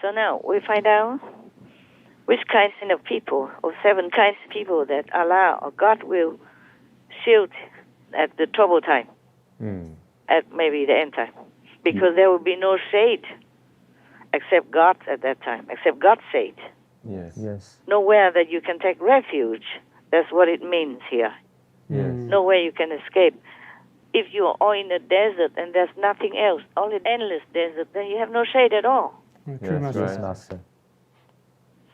So now we find out which kind of people, or 7 kinds of people that Allah or God will shield at the trouble time, at maybe the end time. Because there will be no shade except God at that time, except God's shade. Yes. Nowhere that you can take refuge. That's what it means here. Yes. Nowhere you can escape. If you are in a desert and there's nothing else, only endless desert, then you have no shade at all. Yes, Master.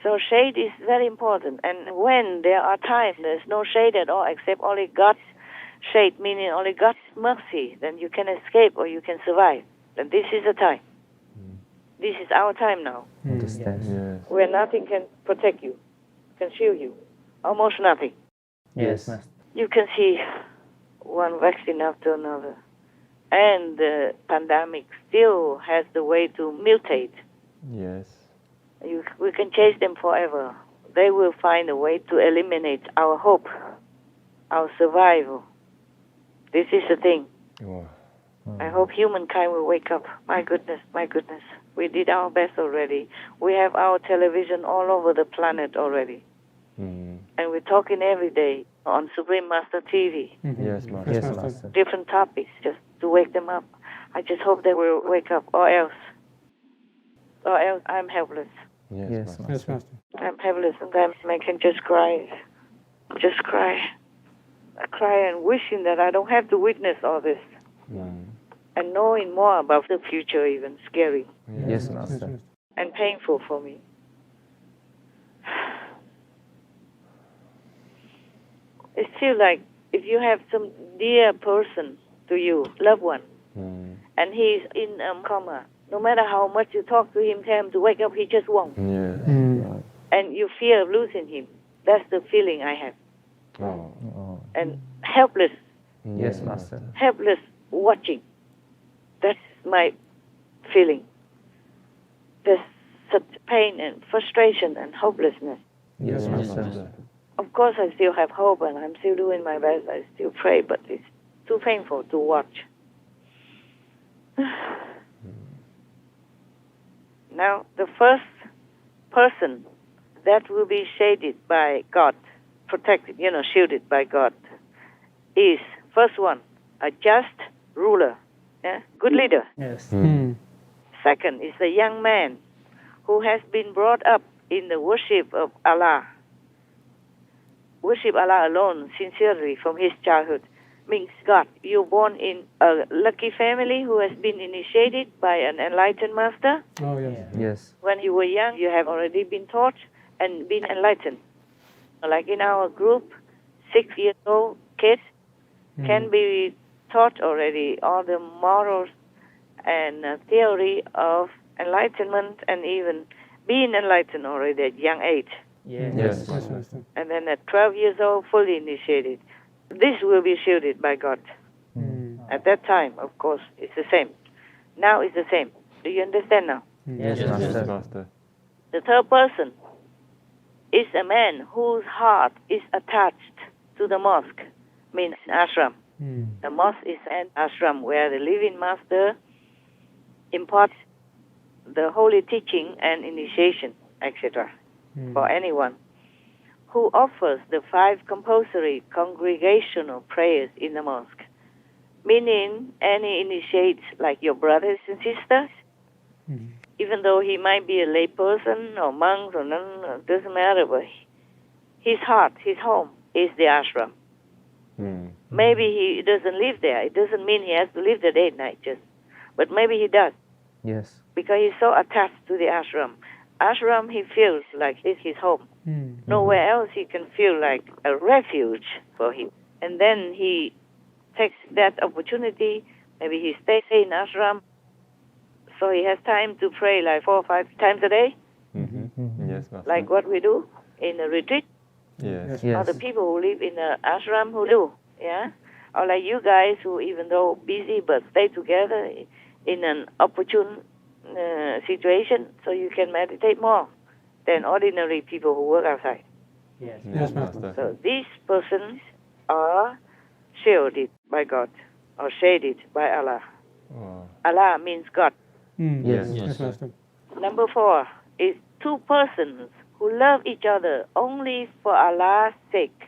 So shade is very important. And when there are times there's no shade at all except only God's shade, meaning only God's mercy, then you can escape or you can survive. Then this is the time. This is our time now. Understand. Yes. Where nothing can protect you, can shield you. Almost nothing. Yes, Master. You can see one vaccine after another. And the pandemic still has the way to mutate. Yes. We can chase them forever. They will find a way to eliminate our hope, our survival. This is the thing. Wow. I hope humankind will wake up. My goodness. We did our best already. We have our television all over the planet already. And we're talking every day on Supreme Master TV. Yes, Master. Yes, Master. Different topics just to wake them up. I just hope they will wake up, or else I'm helpless. Yes, Master. Yes, Master. I'm helpless. Sometimes I can just cry. I cry and wishing that I don't have to witness all this. And knowing more about the future, even scary Yes, Master. and painful for me. It's still like if you have some dear person to you, loved one, and he's in coma, no matter how much you talk to him, tell him to wake up, he just won't. Yes. And you fear of losing him. That's the feeling I have. Oh. And helpless, Yes, Master. helpless watching. That's my feeling. There's such pain and frustration and hopelessness. Yes, Master. Of course, I still have hope and I'm still doing my best. I still pray, but it's too painful to watch. Now, the first person that will be shaded by God, protected, shielded by God, is, first one, a just ruler, good leader. Yes. Second is a young man who has been brought up in the worship of Allah. Worship Allah alone, sincerely, from his childhood. Means God, you're born in a lucky family who has been initiated by an enlightened master. Oh, yes. Yes. When you were young, you have already been taught and been enlightened. Like in our group, 6-year-old kids can be taught already all the morals and theory of enlightenment and even being enlightened already at young age. Yes. Yes, Master. And then at 12 years old, fully initiated. This will be shielded by God. At that time, of course, it's the same. Now it's the same. Do you understand now? Yes, Master. The third person is a man whose heart is attached to the mosque, means ashram. The mosque is an ashram where the living master imparts the holy teaching and initiation, etc. for anyone who offers the 5 compulsory congregational prayers in the mosque, meaning any initiates like your brothers and sisters, even though he might be a lay person or monk or nun, doesn't matter, but his heart, his home is the ashram. Maybe he doesn't live there. It doesn't mean he has to live there day and night just, but maybe he does. Yes. Because he's so attached to the ashram. Ashram, he feels like it's his home. Nowhere else he can feel like a refuge for him. And then he takes that opportunity. Maybe he stays in ashram, so he has time to pray like 4 or 5 times a day, Yes, Master. like what we do in a retreat. Yes. Or the people who live in the ashram who do, or like you guys who, even though busy, but stay together in an opportune situation, so you can meditate more than ordinary people who work outside. Yes, Master. So these persons are shielded by God or shaded by Allah. Allah means God. Yes, Master. Number 4 is two persons who love each other only for Allah's sake,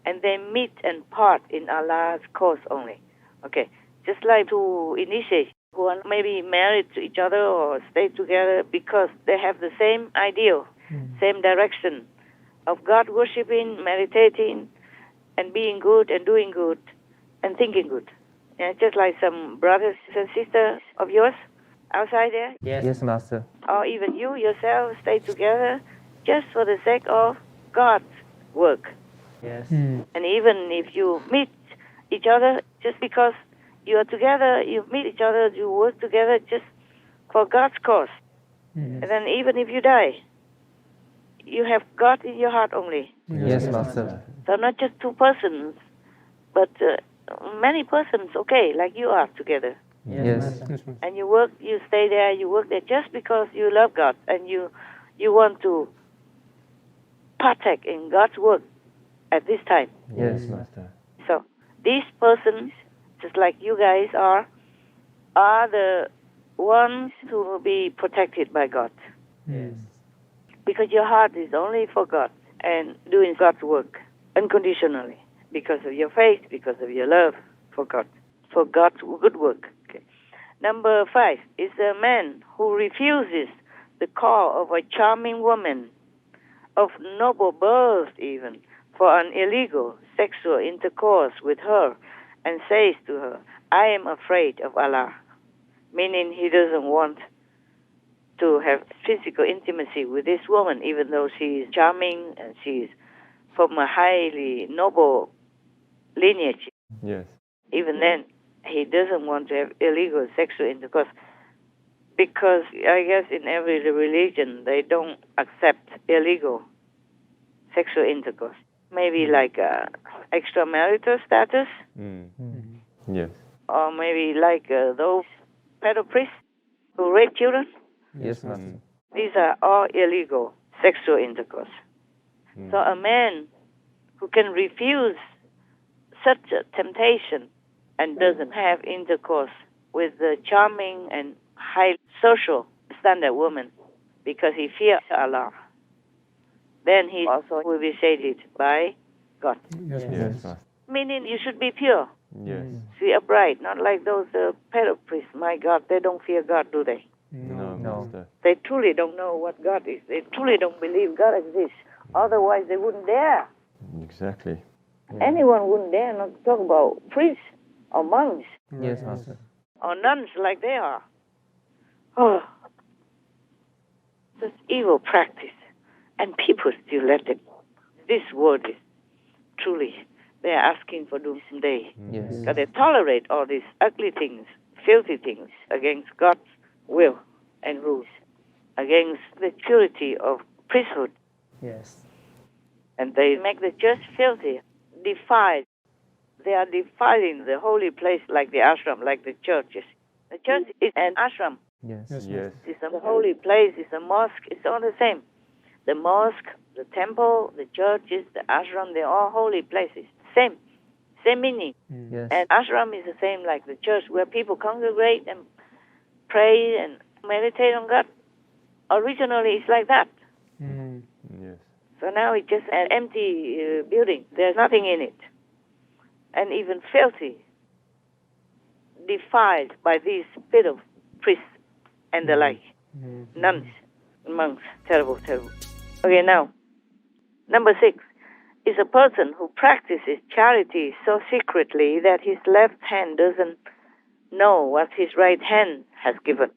and they meet and part in Allah's cause only. Okay, just like two initiates who are maybe married to each other or stay together because they have the same ideal, same direction of God worshiping, meditating, and being good and doing good and thinking good. Yeah, just like some brothers and sisters of yours outside there, Yes, Master. or even you yourself stay together just for the sake of God's work. Yes. And even if you meet each other just because you are together, you meet each other, you work together just for God's cause. And then even if you die, you have God in your heart only. Yes, Master. So not just two persons, but many persons, okay, like you are together. Yes. And you work, you stay there, you work there just because you love God and you want to partake in God's work at this time. Yes, Master. So these persons, just like you guys are the ones who will be protected by God. Yes. Because your heart is only for God and doing God's work unconditionally because of your faith, because of your love for God, for God's good work. Okay. Number 5 is a man who refuses the call of a charming woman of noble birth even for an illegal sexual intercourse with her and says to her, I am afraid of Allah, meaning he doesn't want to have physical intimacy with this woman, even though she is charming and she is from a highly noble lineage. Yes. Even then, he doesn't want to have illegal sexual intercourse because I guess in every religion they don't accept illegal sexual intercourse. Maybe like extramarital status, Yes. or maybe like those pedo priests who rape children. Yes, Master. These are all illegal sexual intercourse. So a man who can refuse such a temptation and doesn't have intercourse with the charming and high social standard woman because he fears Allah, then he also will be shaded by God. Yes, Yes, Master. Meaning you should be pure, Yes. be upright, not like those pedo priests. My God, they don't fear God, do they? No, No. Master. They truly don't know what God is. They truly don't believe God exists. Otherwise, they wouldn't dare. Exactly. Anyone wouldn't dare not talk about priests or monks Yes, Master. or nuns like they are. Oh, such evil practice. And people still let it. This world is truly, they are asking for doomsday. Yes. Because they tolerate all these ugly things, filthy things against God's will and rules, against the purity of priesthood. Yes. And they make the church filthy, defiled. They are defiling the holy place like the ashram, like the churches. The church is an ashram. Yes. Yes, Yes. It's a holy place, it's a mosque, it's all the same. The mosque, the temple, the churches, the ashram, they're all holy places. Same meaning. Yes. And ashram is the same like the church where people congregate and pray and meditate on God. Originally, it's like that. Yes. So now it's just an empty building. There's nothing in it. And even filthy, defiled by these pedo priests and the like. Nuns, monks, terrible, terrible. Okay, now, number 6 is a person who practices charity so secretly that his left hand doesn't know what his right hand has given.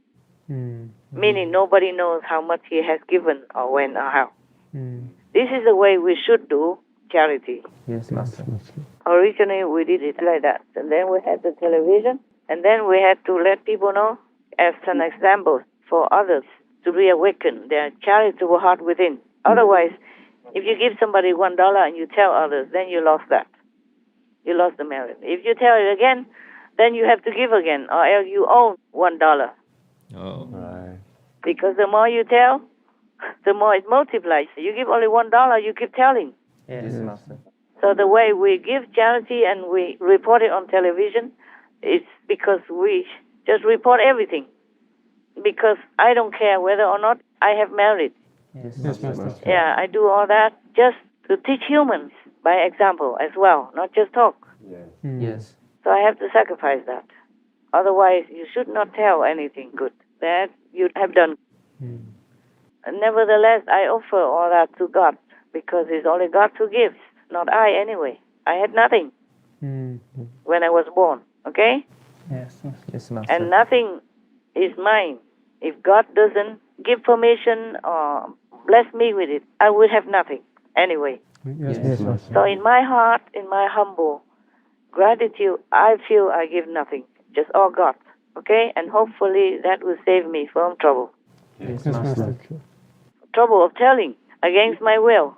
Meaning nobody knows how much he has given or when or how. This is the way we should do charity. Yes, Master. Originally, we did it like that. And then we had the television. And then we had to let people know as an example for others to reawaken their charitable heart within. Otherwise, if you give somebody $1 and you tell others, then you lost that. You lost the merit. If you tell it again, then you have to give again, or else you owe $1. Oh. Right. Because the more you tell, the more it multiplies. You give only $1, you keep telling. Yes, Master. So the way we give charity and we report it on television, it's because we just report everything. because I don't care whether or not I have married. Yes, Master. Yeah, I do all that just to teach humans by example as well, not just talk. Yes. So I have to sacrifice that. Otherwise, you should not tell anything good that you have done. Nevertheless, I offer all that to God because it's only God who gives, not I anyway. I had nothing when I was born, okay? Yes, Yes, Master. And nothing is mine. If God doesn't give permission or bless me with it, I would have nothing anyway. Yes, Master. So in my heart, in my humble gratitude, I feel I give nothing, just all God, okay? And hopefully that will save me from trouble. Yes, Master. Trouble of telling against my will.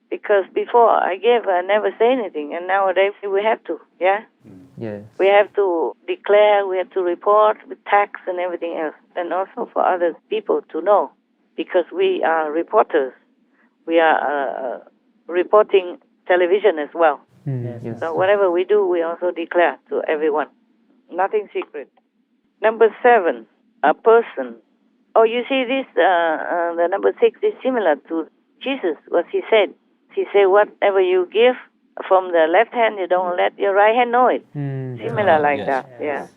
Because before I gave, I never say anything, and nowadays we have to, yeah? Yes. We have to declare, we have to report with tax and everything else, and also for other people to know, because we are reporters. We are reporting television as well. Yes. So whatever we do, we also declare to everyone. Nothing secret. Number 7, a person. Oh, you see this, the number 6 is similar to Jesus, what he said. He said, whatever you give from the left hand, you don't let your right hand know it. Similar like that, yeah.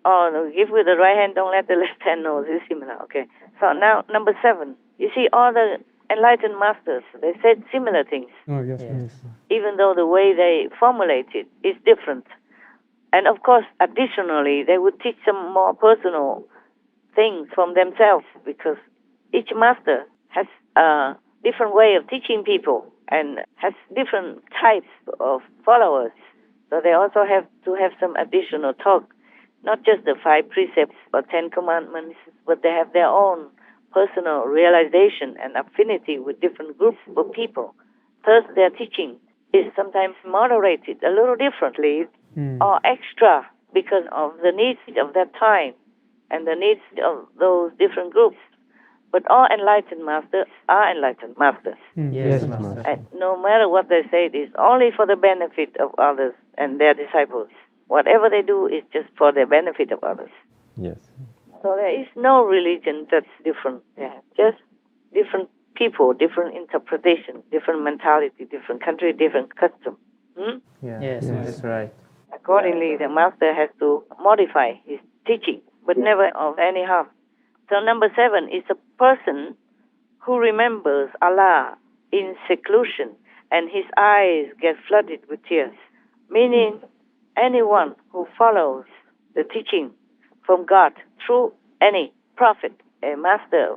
Oh, no, give with the right hand, don't let the left hand know. This is similar, okay. So now, number 7. You see, all the enlightened masters, they said similar things, Oh, yes, even though the way they formulate it is different. And of course, additionally, they would teach some more personal things from themselves, because each master has a different way of teaching people and has different types of followers. So they also have to have some additional talk, not just the 5 precepts or 10 commandments, but they have their own personal realization and affinity with different groups of people. Thus, their teaching is sometimes moderated a little differently or extra because of the needs of that time and the needs of those different groups. But all enlightened masters are enlightened masters. Yes, Master. And no matter what they say, it is only for the benefit of others and their disciples. Whatever they do is just for the benefit of others. Yes. So there is no religion that's different. Yeah, just different people, different interpretation, different mentality, different country, different custom. Yes, that's right. Accordingly, the master has to modify his teaching, but never of any harm. So number 7 is a person who remembers Allah in seclusion and his eyes get flooded with tears, meaning anyone who follows the teaching from God through any prophet, a master,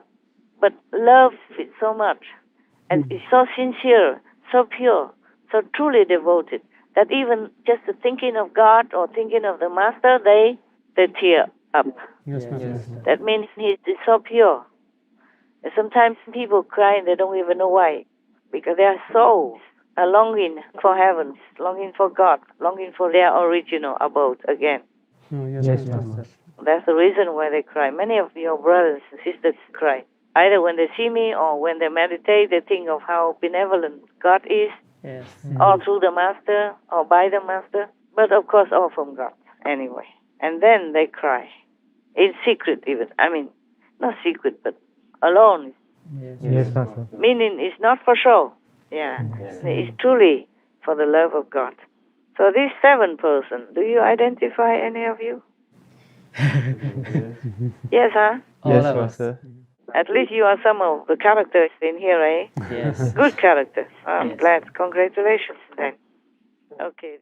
but loves it so much and is so sincere, so pure, so truly devoted that even just the thinking of God or thinking of the master, they tear up. Yes, That means he is so pure. And sometimes people cry and they don't even know why, because their souls are longing for heaven, longing for God, longing for their original abode again. Oh, yes, Master. That's the reason why they cry. Many of your brothers and sisters cry. Either when they see me or when they meditate, they think of how benevolent God is, Yes. all through the Master or by the Master, but of course all from God anyway. And then they cry, in secret even. I mean, not secret, but alone. Yes, Master. Meaning it's not for show. Yeah, it's truly for the love of God. So this 7 person, do you identify any of you? Yes, huh? Yes, Master. At least you are some of the characters in here, eh? Yes. Good characters. I'm Yes. glad. Congratulations then. Okay.